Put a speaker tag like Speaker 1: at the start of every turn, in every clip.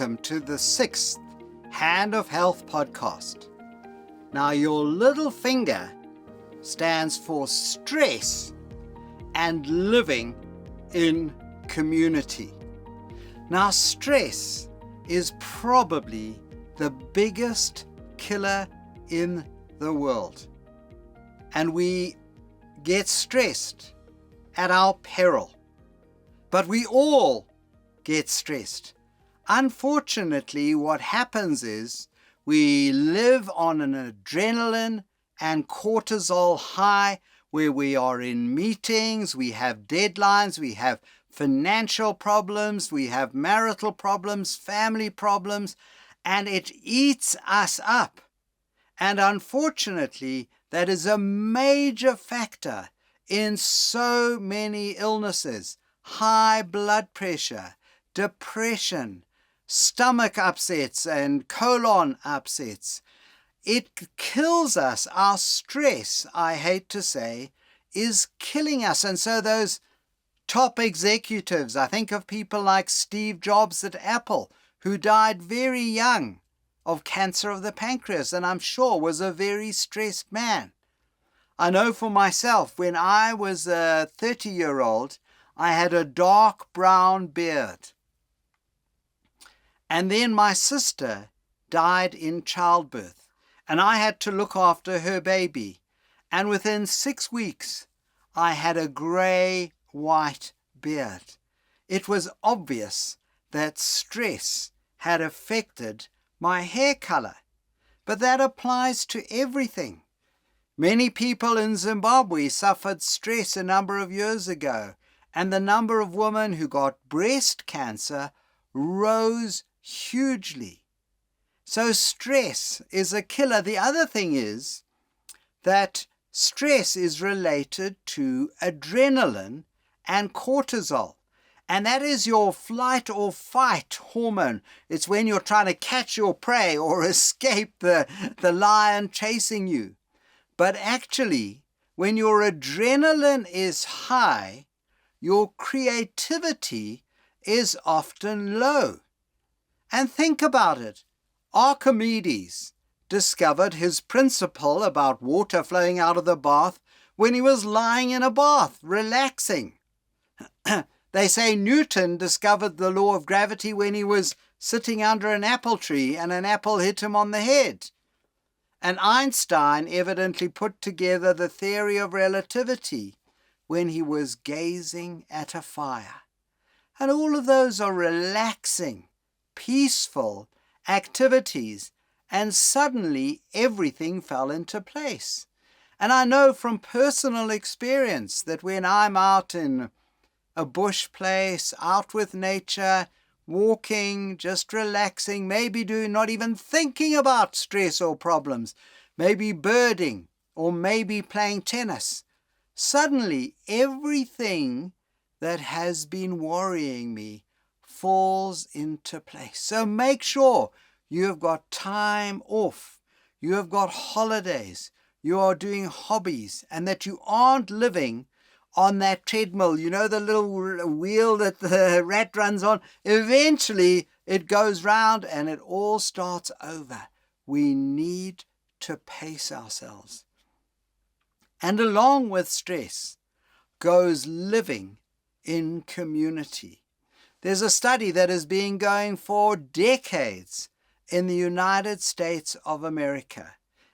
Speaker 1: welcome to the 6th Hand of Health podcast. Now, your little finger stands for stress and living in community. Now, stress is probably the biggest killer in the world. And we get stressed at our peril. But we all get stressed. Unfortunately, what happens is we live on an adrenaline and cortisol high where we are in meetings, we have deadlines, we have financial problems, we have marital problems, family problems, and it eats us up. And unfortunately, that is a major factor in so many illnesses: high blood pressure, depression, stomach upsets and colon upsets. It kills us. Our stress, I hate to say, is killing us. And so those top executives, I think of people like Steve Jobs at Apple, who died very young of cancer of the pancreas, and I'm sure was a very stressed man. I know for myself, when I was a 30-year-old, I had a dark brown beard. And then my sister died in childbirth, and I had to look after her baby. And within 6 weeks, I had a grey-white beard. It was obvious that stress had affected my hair color. But that applies to everything. Many people in Zimbabwe suffered stress a number of years ago, and the number of women who got breast cancer rose hugely. So stress is a killer. The other thing is that stress is related to adrenaline and cortisol. And that is your flight or fight hormone. It's when you're trying to catch your prey or escape the lion chasing you. But actually, when your adrenaline is high, your creativity is often low. And think about it. Archimedes discovered his principle about water flowing out of the bath when he was lying in a bath, relaxing. They say Newton discovered the law of gravity when he was sitting under an apple tree and an apple hit him on the head. And Einstein evidently put together the theory of relativity when he was gazing at a fire. And all of those are relaxing, peaceful activities, and suddenly everything fell into place. And I know from personal experience that when I'm out in a bush place, out with nature, walking, just relaxing, maybe not even thinking about stress or problems, maybe birding, or maybe playing tennis, suddenly everything that has been worrying me falls into place. So make sure you have got time off, you have got holidays, you are doing hobbies, and that you aren't living on that treadmill, you know, the little wheel that the rat runs on. Eventually it goes round and it all starts over. We need to pace ourselves. And along with stress goes living in community. There's a study that has been going for decades in the United States of America,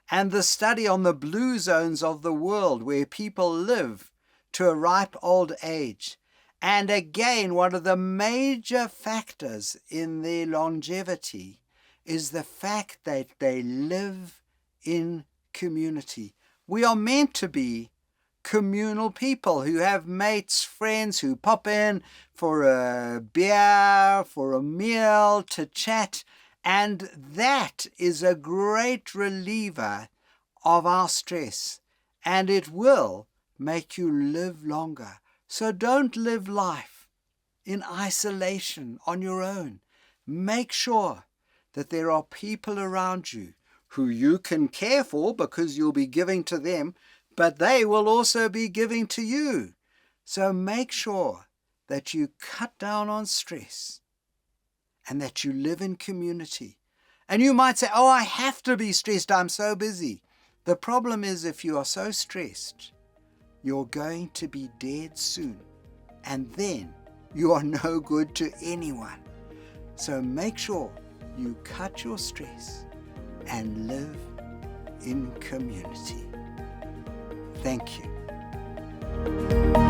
Speaker 1: and the study on the blue zones of the world where people live to a ripe old age. And again, one of the major factors in their longevity is the fact that they live in community. We are meant to be communal people who have mates, friends who pop in for a beer, for a meal, to chat. And that is a great reliever of our stress. And it will make you live longer. So don't live life in isolation on your own. Make sure that there are people around you who you can care for because you'll be giving to them, but they will also be giving to you. So make sure that you cut down on stress and that you live in community. And you might say, oh, I have to be stressed, I'm so busy. The problem is, if you are so stressed, you're going to be dead soon, and then you are no good to anyone. So make sure you cut your stress and live in community. Thank you.